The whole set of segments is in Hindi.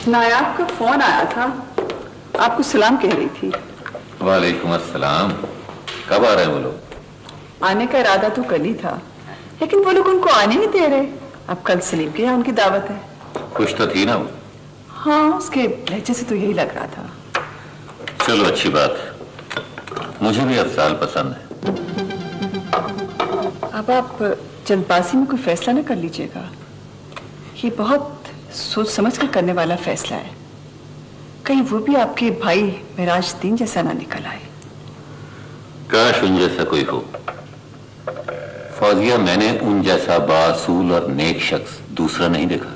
नायाब का फोन आया था, आपको सलाम कह रही थी। वालेकुम अस्सलाम। कब आ रहे हैं वो लोग? आने का इरादा तो कल ही था, लेकिन वो लोग उनको आने नहीं दे रहे। अब कल सलीम के यहाँ उनकी दावत है। कुछ तो थी ना वो? हाँ, उसके लहजे से तो यही लग रहा था। चलो अच्छी बात, मुझे भी अफजाल पसंद है। अब आप जल्दबाजी में कोई फैसला न कर लीजिएगा। ये बहुत सोच समझ कर करने वाला फैसला है। कहीं वो भी आपके भाई मिराजुद्दीन जैसा ना निकल आए। काश उन जैसा कोई हो। फौजिया, मैंने उन जैसा बासूल और नेक शख्स दूसरा नहीं देखा।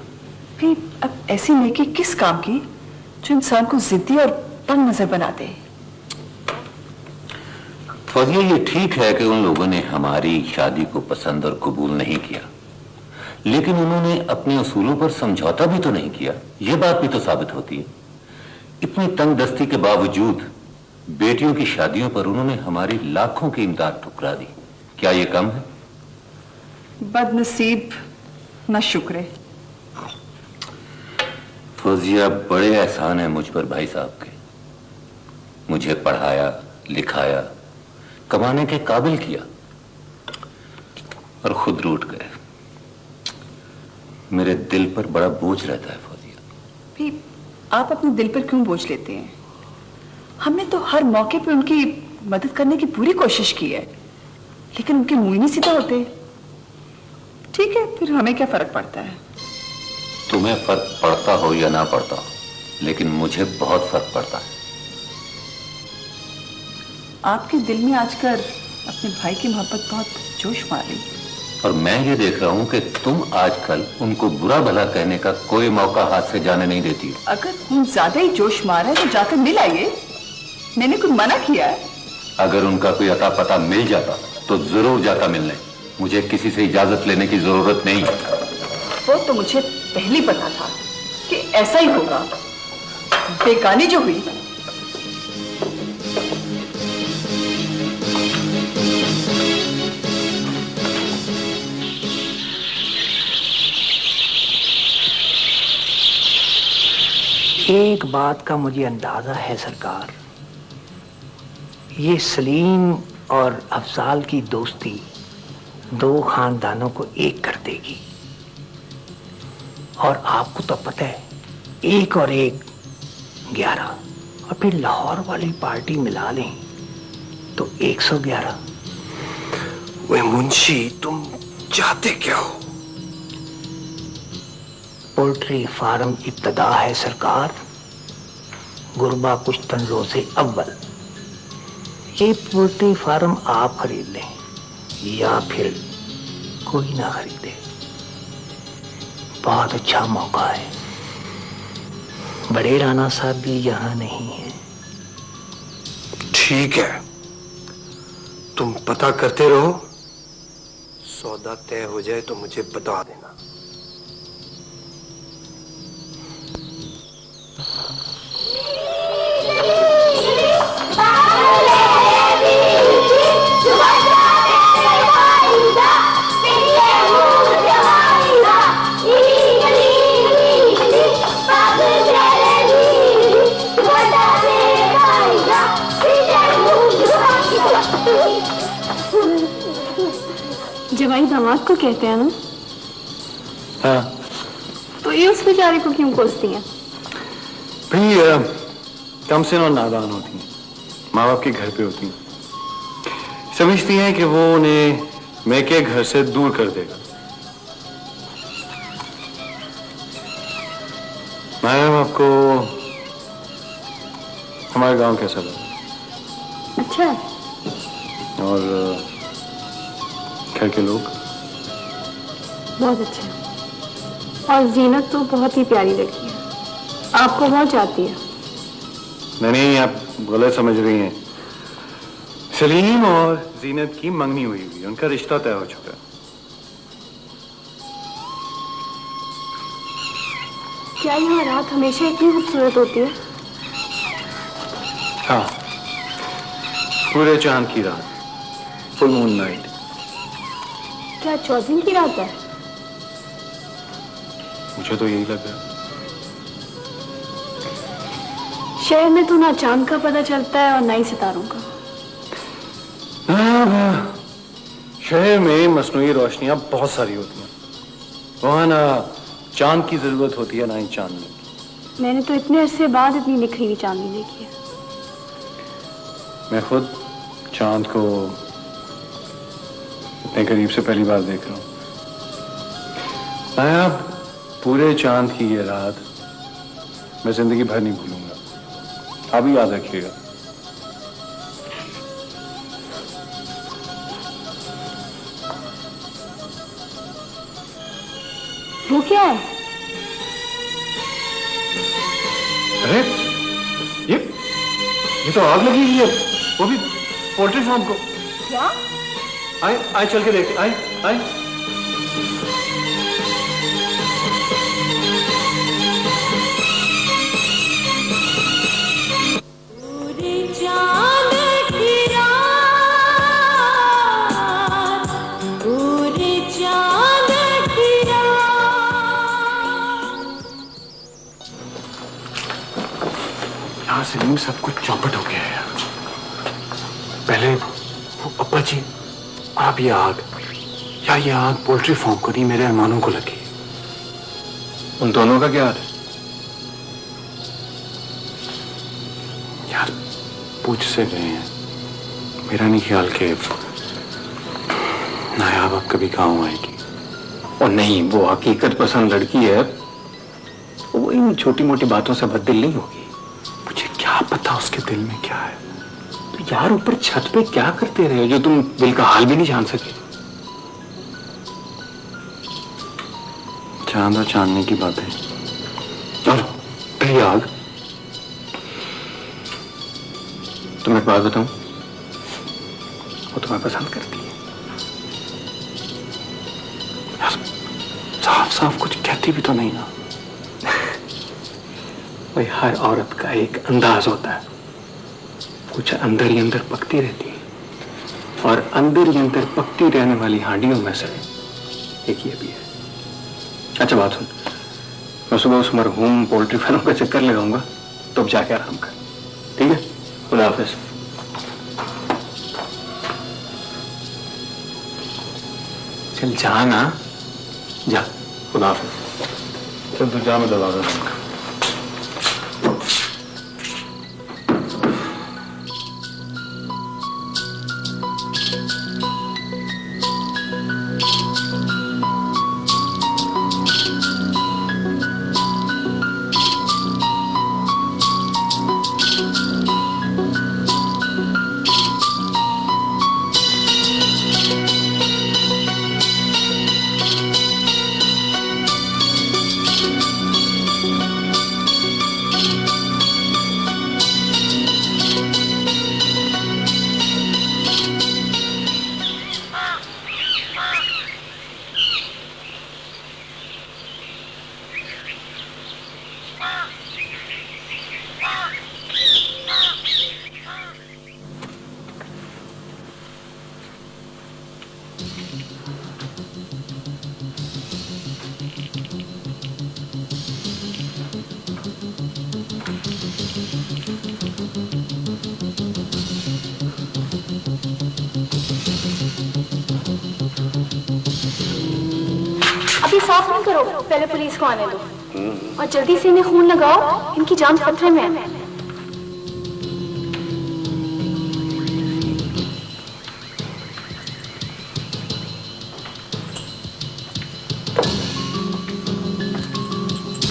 भी अब ऐसी नेकी किस काम की जो इंसान को जिद्दी और तंग नजर बना दे। फौजिया, ये ठीक है कि उन लोगों ने हमारी शादी को पसंद और कबूल नहीं किया, लेकिन उन्होंने अपने उसूलों पर समझौता भी तो नहीं किया। यह बात भी तो साबित होती है। इतनी तंग दस्ती के बावजूद बेटियों की शादियों पर उन्होंने हमारी लाखों की इमदाद ठुकरा दी। क्या यह कम है? बदनसीब न शुक्र। फौजिया, बड़े एहसान है मुझ पर भाई साहब के। मुझे पढ़ाया, लिखाया, कमाने के काबिल किया और खुद रूठ गए। मेरे दिल पर बड़ा बोझ रहता है फौजिया। भी आप अपने दिल पर क्यों बोझ लेते हैं? हमने तो हर मौके पे उनकी मदद करने की पूरी कोशिश की है, लेकिन उनके मुंह ही नहीं सीधा होते। ठीक है, फिर हमें क्या फर्क पड़ता है? तुम्हें फर्क पड़ता हो या ना पड़ता हो, लेकिन मुझे बहुत फर्क पड़ता है। आपके दिल में आजकल अपने भाई की मोहब्बत बहुत जोश मार रही है। और मैं ये देख रहा हूं कि तुम आजकल उनको बुरा भला कहने का कोई मौका हाथ से जाने नहीं देती। अगर तुम ज्यादा ही जोश मार रहे तो जाकर मिल आइए। मैंने कुछ मना किया है? अगर उनका कोई अता पता मिल जाता तो जरूर जाता मिलने। मुझे किसी से इजाजत लेने की जरूरत नहीं। वो तो मुझे पहले पता था कि ऐसा ही होगा। बेगानी जो हुई। एक बात का मुझे अंदाजा है सरकार, ये सलीम और अफजाल की दोस्ती दो खानदानों को एक कर देगी। और आपको तो पता है, 1 और 1 11, और फिर लाहौर वाली पार्टी मिला लें तो 111। वे मुंशी, तुम चाहते क्या हो? पोल्ट्री फार्म इब्तदा है सरकार, गुरबा पुश्तन रोजे अव्वल। ये पोल्ट्री फार्म आप खरीद लें या फिर कोई ना खरीदे, बहुत अच्छा मौका है। बड़े राणा साहब भी यहाँ नहीं है। ठीक है, तुम पता करते रहो, सौदा तय हो जाए तो मुझे बता देना। जवाई दामाद को कहते हैं ना? हाँ। तो ये उस बेचारे को क्यों कोसती हैं? भाई कम से और नादान होती हैं, माँ बाप के घर पे होती हैं, समझती हैं कि वो उन्हें मैके घर से दूर कर देगा। मैम, आपको हमारा गांव कैसा लगा? अच्छा है। और घर के लोग? बहुत अच्छे हैं। और जीनत तो बहुत ही प्यारी लड़की है, आपको बहुत चाहती है। नहीं, आप गलत समझ रही हैं। सलीम और जीनत की मंगनी हुई हुई, उनका रिश्ता तय हो चुका है। क्या यहाँ रात हमेशा इतनी खूबसूरत होती है? हाँ, पूरे चांद की रात, फुल मून नाइट। क्या 14 की रात है? मुझे तो यही लग रहा है। शहर में तो ना चांद का पता चलता है और ना ही सितारों का। शहर में मसनूई रोशनियां बहुत सारी होती हैं, वहां ना चांद की जरूरत होती है ना ही चांदनी की। मैंने तो इतने अरसे बाद इतनी निखरी हुई चांदनी देखी है। मैं खुद चांद को इतने करीब से पहली बार देख रहा हूं। नाया, पूरे चांद की ये रात मैं जिंदगी भर नहीं भूलूंगा, आप भी याद रखिएगा। वो क्या है? अरे ये तो आग लगी हुई है, वो भी पोल्ट्री फार्म को। क्या? आए चल के देखते, आए। यहाँ सलीम सब कुछ चौपट हो गया है यार। पहले वो अब्बा जी, अब ये आग, या ये आग पोल्ट्री फार्म को नहीं मेरे अरमानों को लगी। उन दोनों का क्या हाल है यार? पूछ से गए हैं, मेरा नहीं ख्याल कि नायाब अब कभी गाँव आएगी। और नहीं, वो हकीकत पसंद लड़की है, वो इन छोटी मोटी बातों से बददिल नहीं होगी। मुझे क्या पता उसके दिल में क्या है। तो यार ऊपर छत पे क्या करते रहे जो तुम दिल का हाल भी नहीं जान सके? चांद और चांदनी की बातें और पहली आग। तुम्हें एक बात बताऊं, वो तुम्हें पसंद करती है यार। साफ साफ कुछ कहती भी तो नहीं ना। भाई हर औरत का एक अंदाज होता है, कुछ अंदर ही अंदर पकती रहती है, और अंदर ही अंदर पकती रहने वाली हांडियों में से एक ये भी है। अच्छा बात सुन, मैं सुबह उस मरहूम पोल्ट्री फार्म का चक्कर लगाऊंगा, तो अब जाके आराम कर, ठीक है? खुदा हाफिज। चल जा ना, जा। खुदा हाफिज। चल तू जा, मैं दरवाजा दूंगा। अभी साफ नहीं करो, पहले पुलिस को आने दो और जल्दी से इन्हें खून लगाओ, इनकी जान खतरे में है।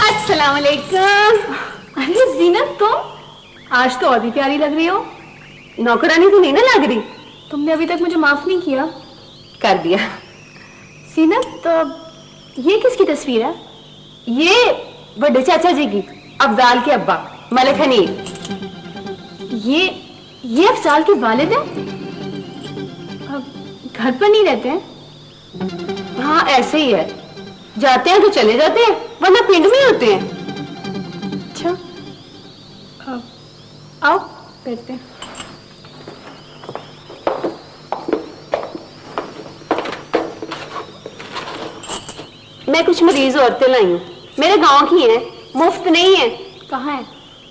अस्सलाम वालेकुम। अरे जीनत, तुम आज तो और भी प्यारी लग रही हो। नौकरानी तो नहीं ना लग रही? तुमने अभी तक मुझे माफ नहीं किया। कर दिया। जीनत, तो ये किसकी तस्वीर है? ये बड़े चाचा जी की, अब्दाल के अब्बा मलिक हनीफ। ये अफजाल के वालिद हैं? अब घर पर नहीं रहते हैं? हाँ ऐसे ही है, जाते हैं तो चले जाते हैं, वरना पिंड में होते हैं। अच्छा आओ बैठते हैं। मैं कुछ मरीज औरतें लाई हूँ, मेरे गांव की हैं, मुफ्त नहीं है। कहाँ है?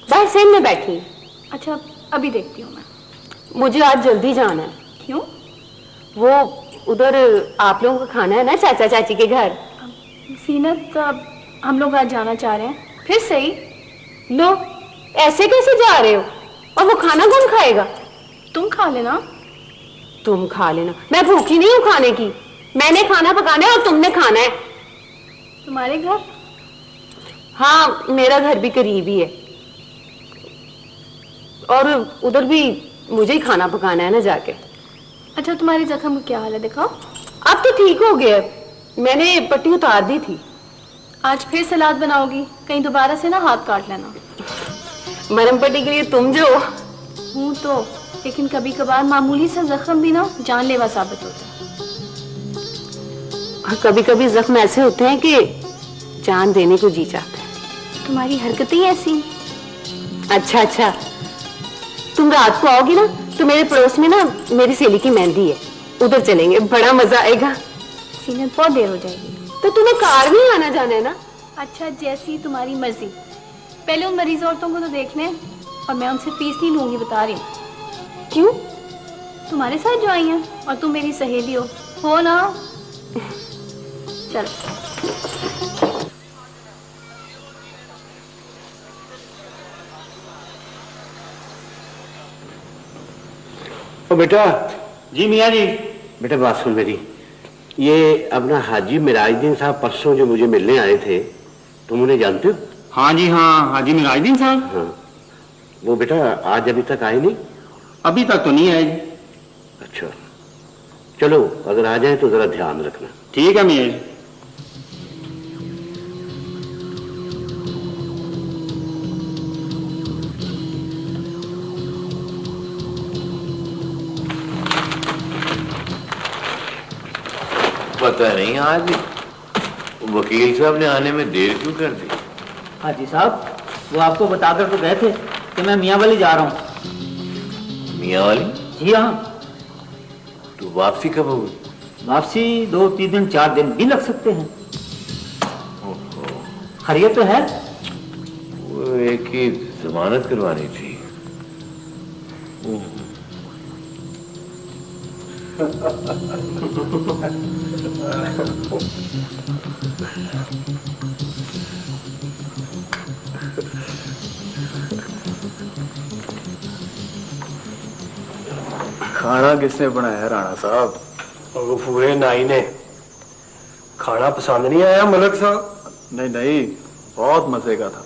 बस सेम में बैठी। अच्छा अभी देखती हूँ मैं। मुझे आज जल्दी जाना है। क्यों? वो उधर आप लोगों का खाना है ना चाचा चाची के घर। सीनत अब हम लोग आज जाना चाह रहे हैं। फिर सही। लो ऐसे कैसे जा रहे हो? और वो खाना कौन खाएगा? तुम खा लेना। तुम खा लेना, मैं भूखी नहीं हूँ खाने की। मैंने खाना पकाना है और तुमने खाना है। तुम्हारे घर? हाँ मेरा घर भी करीब ही है, और उधर भी मुझे ही खाना पकाना है ना जाके। अच्छा तुम्हारी जख्म क्या हाल है दिखाओ। अब तो ठीक हो गया, मैंने पट्टी उतार दी थी। आज फिर सलाद बनाओगी? कहीं दोबारा से ना हाथ काट लेना। मरहम पट्टी के लिए तुम जो हूँ तो, लेकिन कभी कभार मामूली सा जख्म भी ना जानलेवा साबित होता है। और कभी कभी जख्म ऐसे होते हैं कि जान देने को जी चाहता है। तुम्हारी हरकतें ही ऐसी। अच्छा अच्छा, तुम रात को आओगी ना तो मेरे पड़ोस में ना मेरी सहेली की मेहंदी है, उधर चलेंगे, बड़ा मजा आएगा। सीनत बहुत देर हो जाएगी। तो तुम्हें कार में आना जाना है ना? अच्छा जैसी तुम्हारी मर्जी। पहले उन मरीज औरतों को तो देख लें, और मैं उनसे फीस नहीं लूंगी, बता रही हूँ। क्यों? तुम्हारे साथ जो आई हैं, और तुम मेरी सहेली हो ना। चलो ओ बेटा। जी मियाँ जी। बेटा बात सुन मेरी, ये अपना हाजी मिराजुद्दीन साहब परसों जो मुझे मिलने आए थे, तुम उन्हें जानते हो? हाँ जी हाँ, हाजी मिराजुद्दीन साहब। हाँ, वो बेटा आज अभी तक आए नहीं? अभी तक तो नहीं आए जी। अच्छा चलो, अगर आ जाए तो जरा ध्यान रखना। ठीक है मियाँ जी। पता नहीं आज वकील साहब ने आने में देर क्यों कर दी? हाजी साहब वो आपको बताकर तो गए थे कि मैं मियाँ वाली जा रहा हूँ। मियाँ वाली? जी हाँ। तो वापसी कब होगी? वापसी 2-3 दिन 4 दिन भी लग सकते हैं। खैरियत तो है? वो एक ही जमानत करवानी थी। खाना किसने बनाया राणा साहब? गफूरे नाई ने। खाना पसंद नहीं आया मलक साहब? नहीं नहीं, बहुत मजे का था।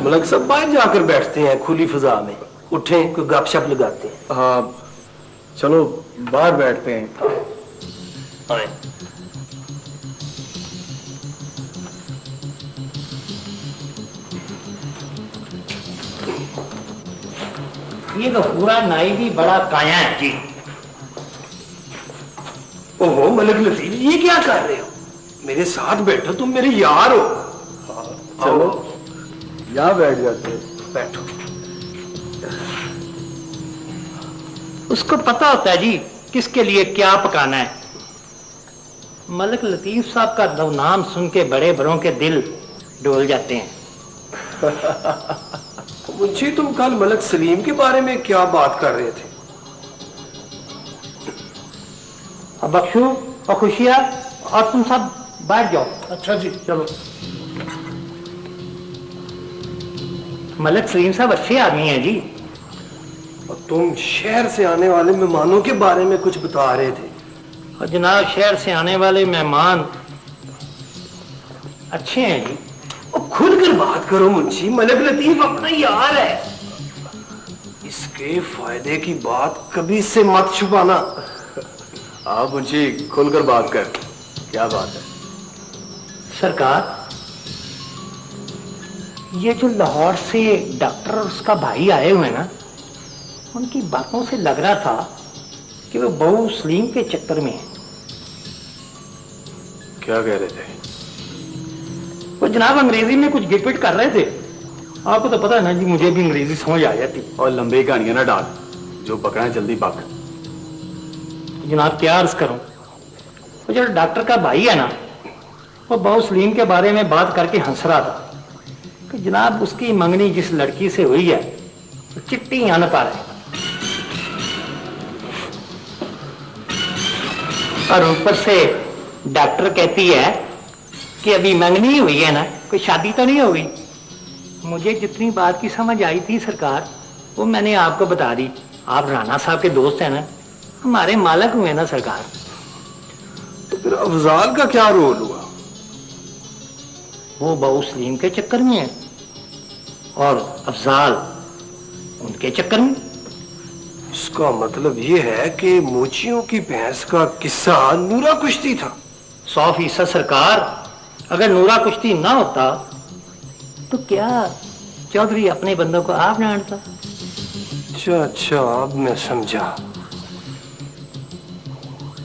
मलक साहब बाहर जाकर बैठते हैं खुली फिजा में, उठे कोई गपशप लगाते हैं। हाँ चलो बाहर बैठते हैं। आए। ये तो पूरा नाई भी बड़ा काया है जी। ओहो मलक लतीफ, ये क्या कर रहे हो? मेरे साथ बैठो, तुम मेरे यार हो। चलो यहाँ बैठ जाते हैं। बैठो। उसको पता होता है जी किसके लिए क्या पकाना है। मलक लतीफ साहब का नाम सुन के बड़े बड़ों के दिल डोल जाते हैं। मुंशी तुम कल मलक सलीम के बारे में क्या बात कर रहे थे? अब बख्शू और खुशिया और तुम सब बैठ जाओ। अच्छा जी चलो। मलक सलीम साहब अच्छे आदमी हैं जी। और तुम शहर से आने वाले मेहमानों के बारे में कुछ बता रहे थे। और जनाब शहर से आने वाले मेहमान अच्छे हैं जी। और खुलकर बात करो मुंशी, मलक लतीफ अपना यार है, इसके फायदे की बात कभी से मत छुपाना। आप मुंशी खुलकर बात कर, क्या बात है? सरकार ये जो लाहौर से डॉक्टर और उसका भाई आए हुए ना, उनकी बातों से लग रहा था कि वो बहू सलीम के चक्कर में है। क्या कह रहे थे? वो जनाब अंग्रेजी में कुछ गिरपिट कर रहे थे। आपको तो पता है ना जी, मुझे भी अंग्रेजी समझ आ जाती। और लंबी कहानियां ना डाल, जो पकड़ा है जल्दी पक। जनाब क्या अर्ज करूं, वो जो डॉक्टर का भाई है ना, वो बहू सलीम के बारे में बात करके हंस रहा था कि जनाब उसकी मंगनी जिस लड़की से हुई है वो चिट्टी आन पर है, और ऊपर से डॉक्टर कहती है कि अभी मंगनी हुई है ना, कोई शादी तो नहीं होगी। मुझे जितनी बात की समझ आई थी सरकार, वो मैंने आपको बता दी। आप राणा साहब के दोस्त हैं ना, हमारे मालक हुए ना सरकार। तो फिर अफजाल का क्या रोल हुआ? वो बहू सलीम के चक्कर में है और अफजाल उनके चक्कर में। इसका मतलब ये है कि मोचियों की भैंस का किस्सा नूरा कुश्ती था। 100% सरकार। अगर नूरा कुश्ती ना होता तो क्या चौधरी अपने बंदों को आप डांटता? अच्छा अच्छा, अब मैं समझा।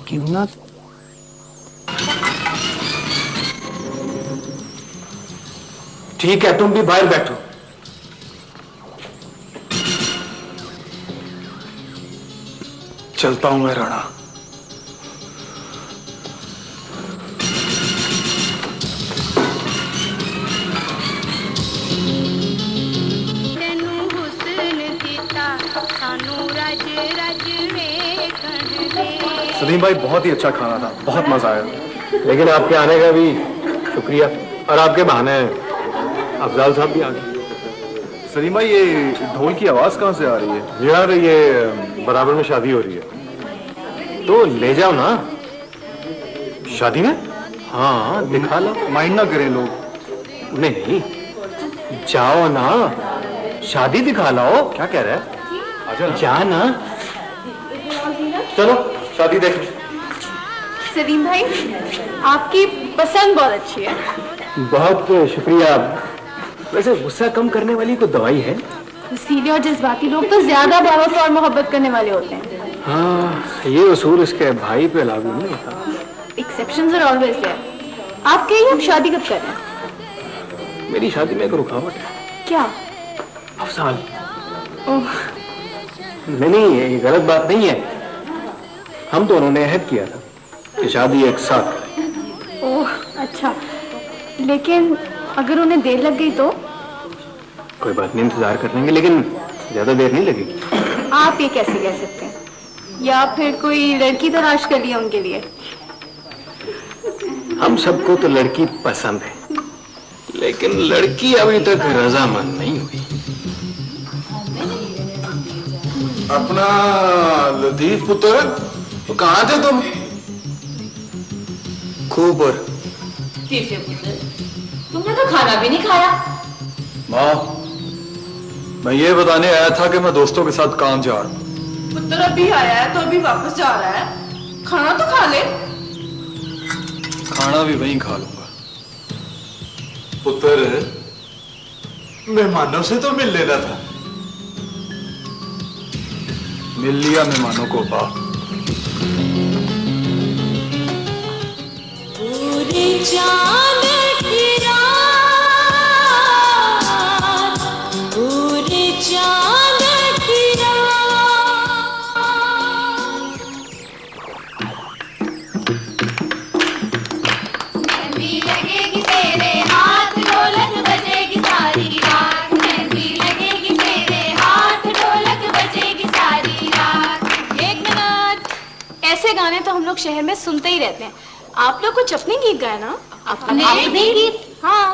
क्यों ना? ठीक है, तुम भी बाहर बैठो। चलता हूं मैं राणा। सलीम भाई, बहुत ही अच्छा खाना था, बहुत मजा आया। लेकिन आपके आने का भी शुक्रिया, और आपके बहाने अफजाल साहब भी आ गए। सलीम भाई, ये ढोल की आवाज कहां से आ रही है? यार ये बराबर में शादी हो रही है, तो ले जाओ ना। शादी में? हाँ, दिखा लो। माइंड ना करें लोग। नहीं, जाओ ना, शादी दिखा लाओ। क्या कह रहा है? आजा जा ना। चलो शादी देख। सलीम भाई, आपकी पसंद बहुत अच्छी है। बहुत शुक्रिया। वैसे गुस्सा कम करने वाली कोई दवाई है? सीधे और जज्बाती लोग तो ज्यादा बहुत और मोहब्बत करने वाले होते हैं। हाँ, ये उसूल इसके भाई पे लागू नहीं होता। Exceptions are always there. आप कहिए, आप शादी कब कर रहे हैं? मेरी शादी में एक रुकावट है। क्या? अफसाल। नहीं, ये गलत बात नहीं है। हम दोनों ने अहद किया था कि शादी एक साथ करें। ओह अच्छा, लेकिन अगर उन्हें देर लग गई तो? कोई बात नहीं, इंतजार कर लेंगे, लेकिन ज्यादा देर नहीं लगेगी। आप ये कैसे कह सकते हैं? या फिर कोई लड़की तलाश कर लिया उनके लिए? हम सबको तो लड़की पसंद है, लेकिन लड़की अभी तक रजामंद नहीं हुई। अपना लतीफ पुत्र, तो कहाँ थे तुम? खूबर। तुमने तो खाना भी नहीं खाया। माँ, मैं ये बताने आया था कि मैं दोस्तों के साथ काम जा रहा हूँ। पुत्र अभी आया है तो अभी वापस जा रहा है, खाना तो खा ले। खाना भी वहीं खा लूंगा। पुत्र, मेहमानों से तो मिल लेना था। मिल लिया मेहमानों को बाप। पूरी चांद की रात, पूरी चांद की रात। मेहंदी लगेगी तेरे हाथ, ढोलक बजेगी सारी रात। मेहंदी लगेगी तेरे हाथ, ढोलक बजेगी सारी रात। एक मिनट, ऐसे गाने तो हम लोग शहर में सुनते ही रहते हैं। आप लोग कुछ अपने गीत गाए ना? अपने गीत? हाँ।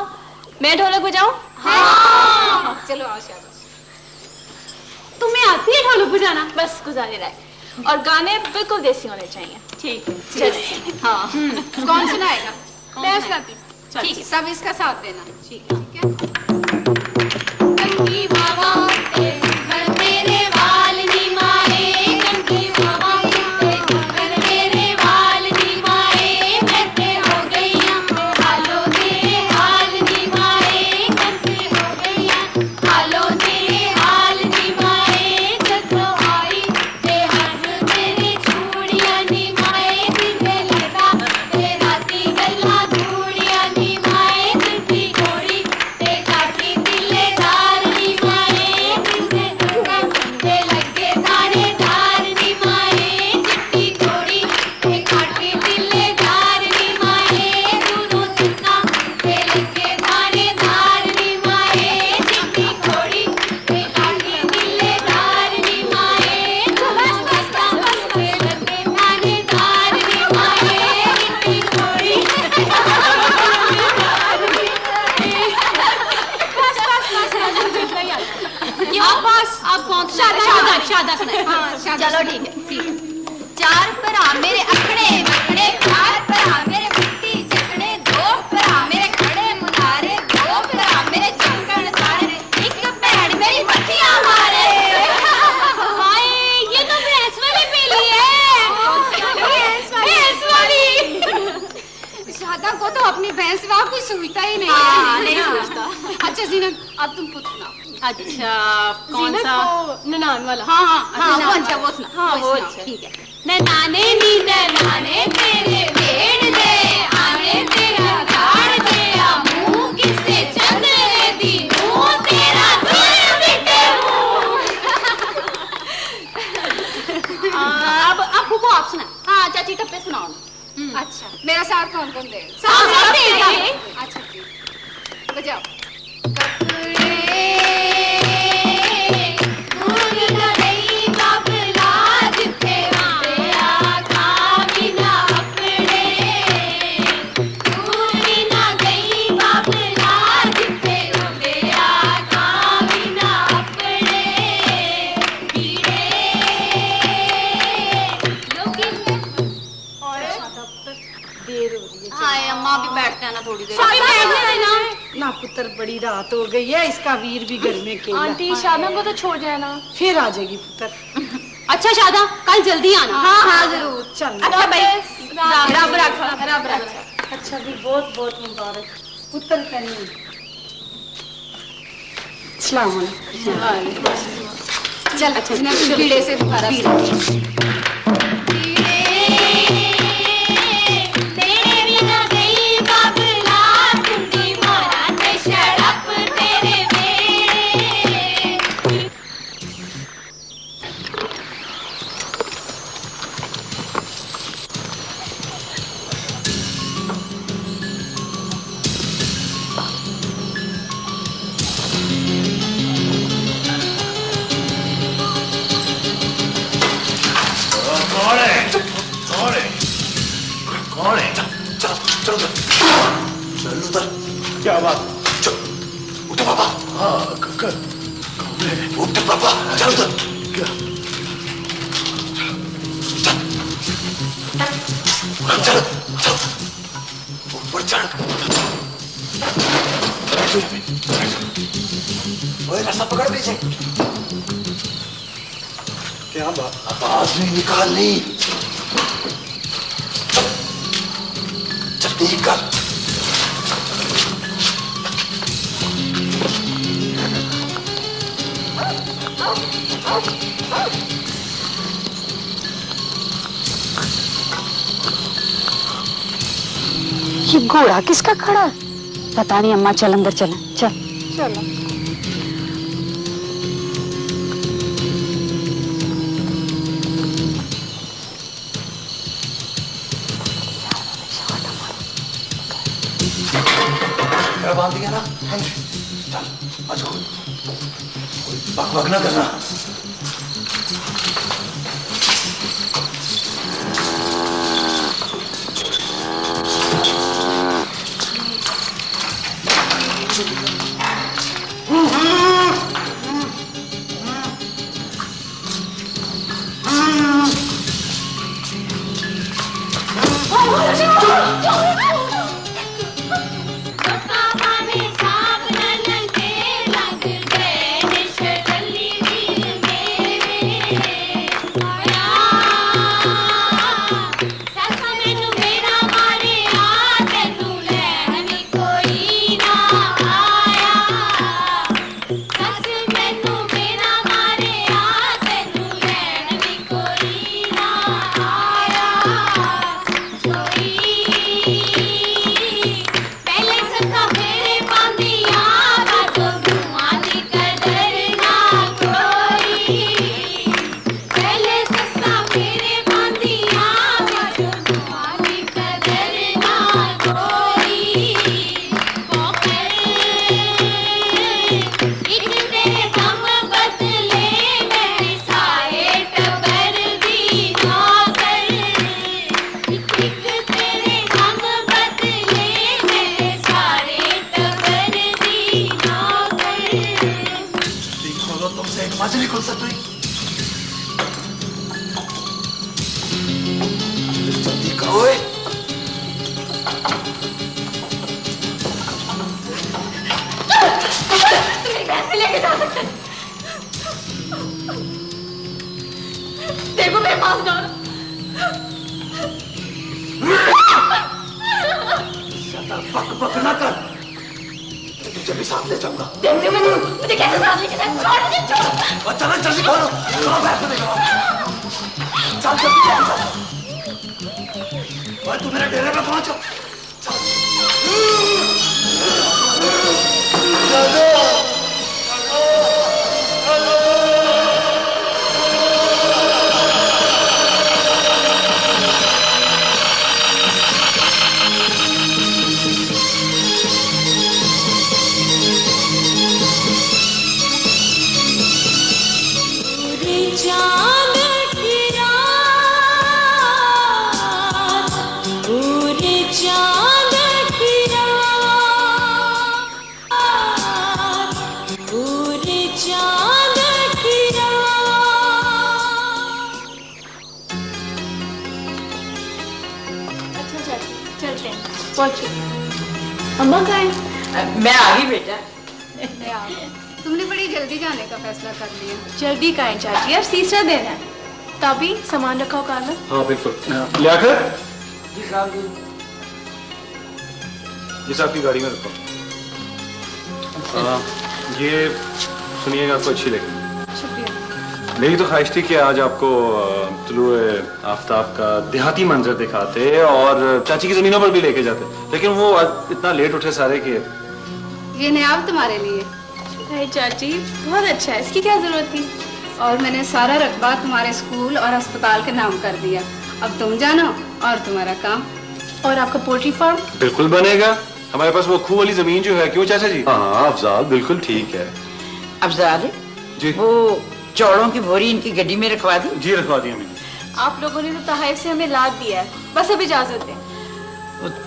मैं ढोलक बजाऊं? हाँ। चलो आओ शाबाश। तुम्हें आती है ढोलक बजाना? बस गुजारे लायक, और गाने बिल्कुल देसी होने चाहिए। ठीक है, चलिए। हाँ। कौन सुनाएगा? मैं सुनाती हूँ। ठीक है, सब इसका साथ देना। ठीक है। कंठी बाबा मेरे वाल निमाए, कंठी बाबा मेरे वाल निमाए, कैसे हो गई हालों के हाल निमाए, कैसे हो गई शादा सुनाए। चलो ठीक है, ठीक है। चार भरा मेरे अखड़े मखड़े, चार भरा मेरे मिट्टी जकड़े, दो भरा मेरे खड़े मुनारे, दो भरा मेरे चंकन सारे, एक भैन मेरी मठिया मारे। हाय, ये तो भैंस वाली पीली है। भैंस वाली। शादा को तो अपनी भैंस वाह कोई सूझता ही नहीं है। नहीं सूझता। अच्छा जीनत, अब तुम खुद सुनाओ। अच्छा, कौन सा? ननान वाला। हाँ हाँ हाँ, वो अच्छा, वो सुना। हाँ वो अच्छा, ठीक है। ननाने नी ननाने तेरे भेड़ दे, आने तेरा गाड़ दे, मुंह किससे चंद्रे दी, मुंह तेरा दूर बिटे मुंह। अब बुबू आप सुना। हाँ चाची टप्पे सुनाओ। अच्छा, मेरा साथ कौन कौन दे? साथ देंगे। अच्छा ठीक, बजाओ। ना पुत्र, बड़ी रात हो गई है, इसका वीर भी घर में खेला। आंटी शादा को तो छोड़ जाना। फिर आ जाएगी पुत्र। अच्छा शादा, कल जल्दी आना। हाँ हाँ जरूर। चल अच्छा भाई, रब रखा। अच्छा भी, बहुत बहुत मुबारक पुत्र करनी। सलाम अलैकुम। चल अच्छा, कीड़े से दोबारा क्या बात? उठो पापा। हाँ, उठो पापा, चल उधर। चल, चल, ऊपर चढ़। ओए रास्ता पकड़ पीछे। क्या बात? आवाज नहीं निकालनी। जल्दी कर। ये घोड़ा किसका खड़ा है? पता नहीं। अम्मा चल अंदर चलें। चल चलो। बांध दिया ना? चल आ जाओ, कोई बकबक ना करना। कोई ओए लेके जा सकते देखो मेरे पास डर बक बक ना कर, तुझे भी साथ ले जाऊंगा। देखते मुझे कैसे साथ लेके जाए? छोड़ मुझे, छोड़। चलो जल्दी करो, चलो बैठ के देखो। चल जल्दी चल। ओए तू मेरे डेरे पे पहुंचो। अम्मा कहाँ है? मैं आ गई बेटा। तुमने बड़ी जल्दी जाने का फैसला कर लिया। जल्दी का है चाची, यार तीसरा दिन है। तभी सामान रखा हो कार में। हाँ बिल्कुल। लियाकत जी साहब जी। ये साहब की गाड़ी में रखो। ये सुनिएगा, आपको अच्छी लगेगी। शुक्रिया। मेरी तो ख्वाहिश थी कि आज आपको तुलुए आफ्ताब का देहाती मंजर दिखाते और चाची की जमीनों पर भी लेके जाते, लेकिन वो आज इतना लेट उठे सारे कि ये नायाब तुम्हारे लिए। अरे चाची बहुत अच्छा है, इसकी क्या जरूरत थी? और मैंने सारा रकबा तुम्हारे स्कूल और अस्पताल के नाम कर दिया। अब तुम जानो और तुम्हारा काम। और आपका पोल्ट्री फार्म? बिल्कुल बनेगा। हमारे पास वो खूह वाली जमीन जो है, क्यों चाचा जी? हाँ अफजाल बिल्कुल ठीक है। अफजाल जी वो चौड़ों की बोरी इनकी गड्डी में रखवा दी? जी रखवा दिया मैंने। आप लोगों ने तो तहफ़ से हमें लाद दिया है, बस अब इजाजत है।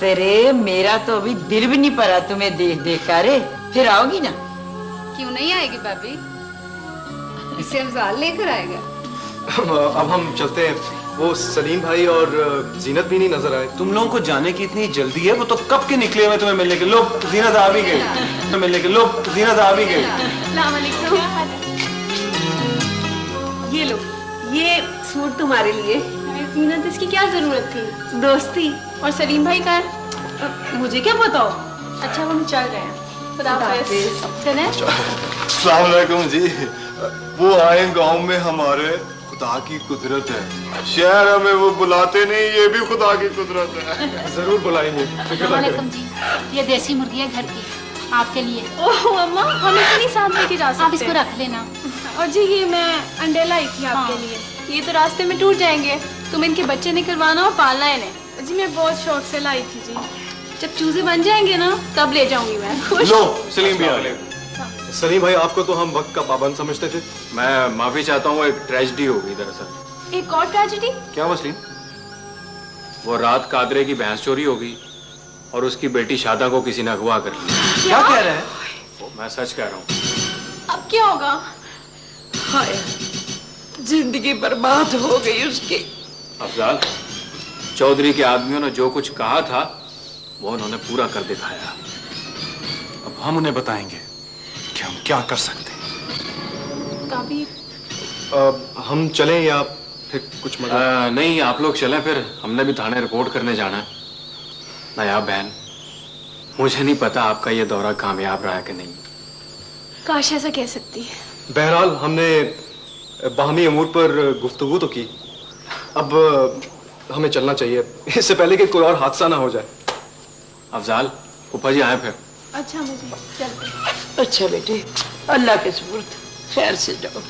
तेरे मेरा तो अभी दिल भी नहीं पड़ा तुम्हें देख देख कर। फिर आओगी ना? क्यों नहीं आएगी भाभी? इसे अफजाल लेकर आएगा। अब हम चलते हैं। वो सलीम भाई और जीनत भी नहीं नजर आए। तुम लोगों को जाने की इतनी जल्दी है, वो तो कब के निकले हुए तुम्हें मिलने के। लोग जीनत आ भी गई, तुम्हें मिलने के। लोग जीनत आ भी गई। अस्सलाम वालेकुम। ये लो, ये सूट तुम्हारे लिए। जीनत इसकी क्या जरूरत थी? दोस्ती। और सलीम भाई का है? मुझे क्या पता हो। अच्छा हम चल रहे हैं। खुदा हाफिज़। चलें? अस्सलाम वालेकुम जी। वो आए गांव में, हमारे खुदा की कुदरत है। शहर हमें वो बुलाते नहीं, ये भी खुदा की कुदरत है। जरूर बुलाएंगे। वालेकुम जी, ये देसी मुर्गी है घर की, आपके लिए। ओह अम्मा, हम इसे नहीं साथ लेके जा सकते। आप इसको रख लेना। और जी ये मैं अंडे लाई थी आपके लिए। ये तो रास्ते में टूट जाएंगे, तुम इनके बच्चे निकलवाना और पालना इन्हें। जी मैं बहुत शौक से लाई थी जी। जब चूजे बन जाएंगे ना तब ले जाऊंगी मैं। लो सलीम भी आ गए। सलीम भाई आपको तो हम वक्त का पाबंद समझते थे। मैं माफी चाहता हूँ, एक ट्रेजेडी हो गई दरअसल। एक और ट्रेजेडी? क्या मसली? वो रात कादरे की भैंस चोरी हो गई और उसकी बेटी शादा को किसी ने अगवा कर लिया। क्या कह रहे हैं? मैं सच कह रहा हूँ। अब क्या होगा? हाय, जिंदगी बर्बाद हो गई उसकी। अफजाल, चौधरी के आदमियों ने जो कुछ कहा था वो उन्होंने पूरा कर दिखाया। अब हम उन्हें बताएंगे कि हम क्या कर सकते हैं। काबी हम चलें या फिर कुछ मदद? नहीं, आप लोग चलें, फिर हमने भी थाने रिपोर्ट करने जाना है। नायाब बहन, मुझे नहीं पता आपका ये दौरा कामयाब रहा कि नहीं। काश ऐसा कह सकती है। बहरहाल हमने बाहमी अमूर पर गुफ्तगू तो की। अब हमें चलना चाहिए, इससे पहले कि कोई और हादसा ना हो जाए। अफजाल, फूफा जी आए फिर। अच्छा मुझे चलते। अच्छा बेटे, अल्लाह के सुपुर्द, खैर से जाओ।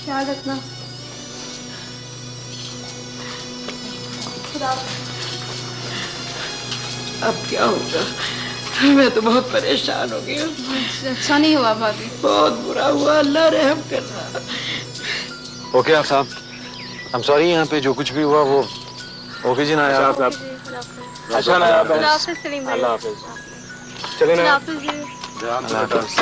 ख्याल रखना। अब क्या होगा? मैं तो बहुत परेशान हो गई हूँ। अच्छा नहीं हुआ भाभी? बहुत बुरा हुआ, अल्लाह रहम करना। ओके आप साहब, I'm sorry, यहाँ पे जो कुछ भी हुआ वो ओके जी। नायाब अच्छा नायाब, अल्लाह हाफिज। चले ना, अल्लाह हाफिज।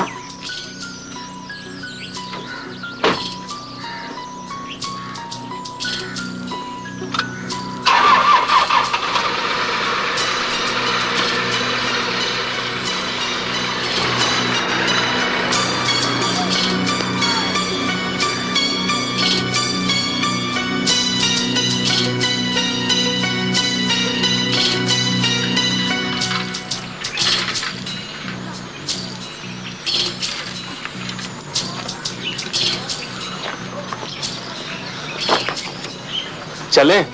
चलें?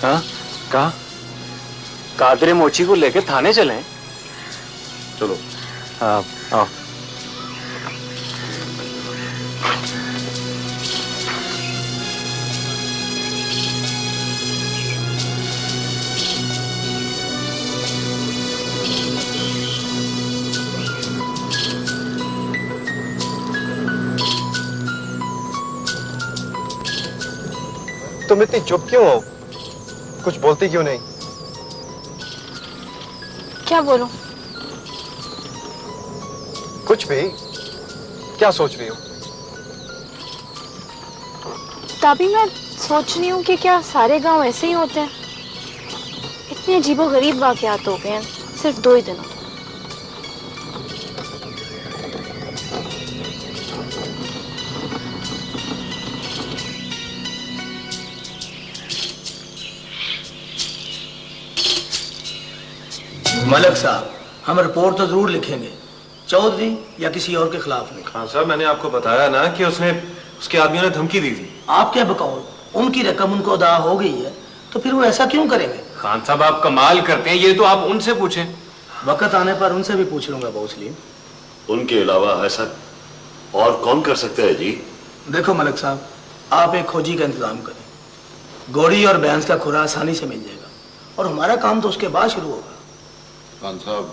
हाँ, कहा? कादरे मोची को लेके थाने चलें? चलो। हाँ, आओ। तुम इतनी चुप क्यों हो? कुछ बोलती क्यों नहीं? क्या बोलूं? कुछ भी। क्या सोच रही हो? तभी मैं सोच रही हूँ कि क्या सारे गांव ऐसे ही होते हैं? इतने अजीबोगरीब वाकयात हो गए हैं सिर्फ 2 ही दिनों में। मलिक साहब, हम रिपोर्ट तो जरूर लिखेंगे, चौधरी या किसी और के खिलाफ नहीं। खान साहब, मैंने आपको बताया ना कि उसके आदमियों ने धमकी दी थी। आप क्या बकौल, उनकी रकम उनको अदा हो गई है तो फिर वो ऐसा क्यों करेंगे? खान साहब, आप कमाल करते हैं, ये तो आप उनसे पूछें। वक्त आने पर उनसे भी पूछ लूंगा बोसलीन। उनके अलावा ऐसा और कौन कर सकता है जी? देखो मलिक साहब, आप एक खोजी का इंतजाम करें। घोड़ी और भैंस का खुरा आसानी से मिल जाएगा और हमारा काम तो उसके बाद शुरू होगा। खान साहब,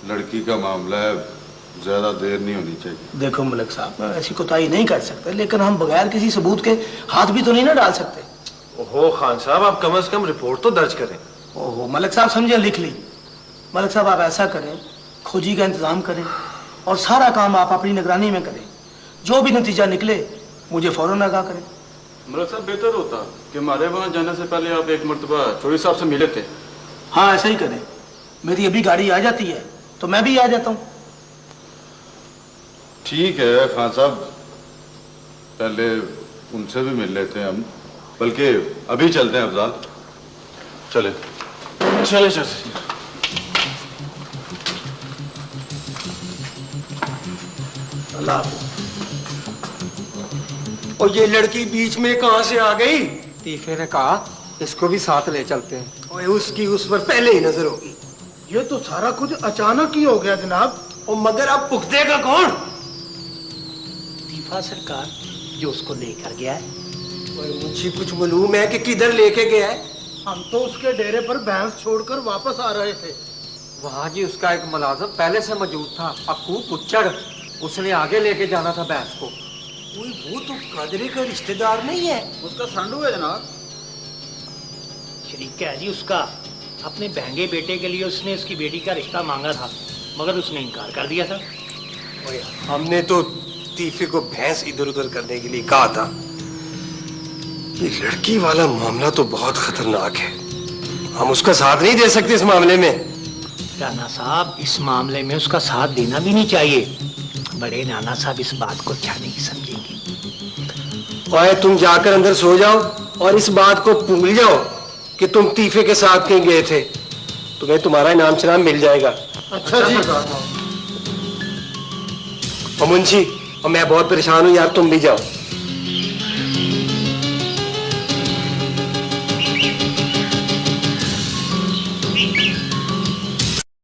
लड़की का मामला है, ज्यादा देर नहीं होनी चाहिए। देखो मलिक साहब, मैं ऐसी कोताही नहीं कर सकते, लेकिन हम बगैर किसी सबूत के हाथ भी तो नहीं ना डाल सकते। ओहो खान साहब, आप कम से कम रिपोर्ट तो दर्ज करें। ओहो मलिक साहब, समझे, लिख ली। मलिक साहब, आप ऐसा करें, खोजी का इंतजाम करें और सारा काम आप अपनी निगरानी में करें। जो भी नतीजा निकले मुझे फौरन आगाह करें। मलिक साहब, बेहतर होता कि हमारे वहाँ जाने से पहले आप एक मरतबा चौधरी साहब से मिले थे। हाँ, ऐसा ही करें। मेरी अभी गाड़ी आ जाती है तो मैं भी आ जाता हूँ। ठीक है खान साहब, पहले उनसे भी मिल लेते हैं हम, बल्कि अभी चलते हैं अफजाल। चले चले चले। अल्लाह हाफ़िज़। और ये लड़की बीच में कहां से आ गई? तीफे ने कहा इसको भी साथ ले चलते हैं। ओए, उसकी उस पर पहले ही नजर होगी। ये तो सारा कुछ अचानक ही हो गया जनाब। और मगर अब भुगतेगा कौन? तीफा सरकार जो उसको लेकर गया है। मुझे कुछ मालूम है कि किधर लेके गया है? हम तो उसके डेरे पर भैंस छोड़कर वापस आ रहे थे। वहाँ जी उसका एक मुलाजिम पहले से मौजूद था, अक्कू पुच्चड़। उसने आगे लेके जाना था भैंस को। वो तो कादरे का रिश्तेदार नहीं है? उसका संडू है जनाब। शरीक है जी उसका। अपने बहंगे बेटे के लिए उसने उसकी बेटी का रिश्ता मांगा था, मगर उसने इनकार कर दिया था। हमने तो तीफे को भैंस इधर उधर करने के लिए कहा था। ये लड़की वाला मामला तो बहुत खतरनाक है, हम उसका साथ नहीं दे सकते इस मामले में। राणा साहब, इस मामले में उसका साथ देना भी नहीं चाहिए। बड़े नाना साहब इस बात को अच्छा नहीं समझेंगे। ओए, तुम जाकर अंदर सो जाओ और इस बात को भूल जाओ कि तुम तीफे के साथ कहीं गए थे। तुम्हें तुम्हारा इनाम शनाम मिल जाएगा। अच्छा जी। और मुंशी, और मैं बहुत परेशान हूँ यार, तुम भी जाओ।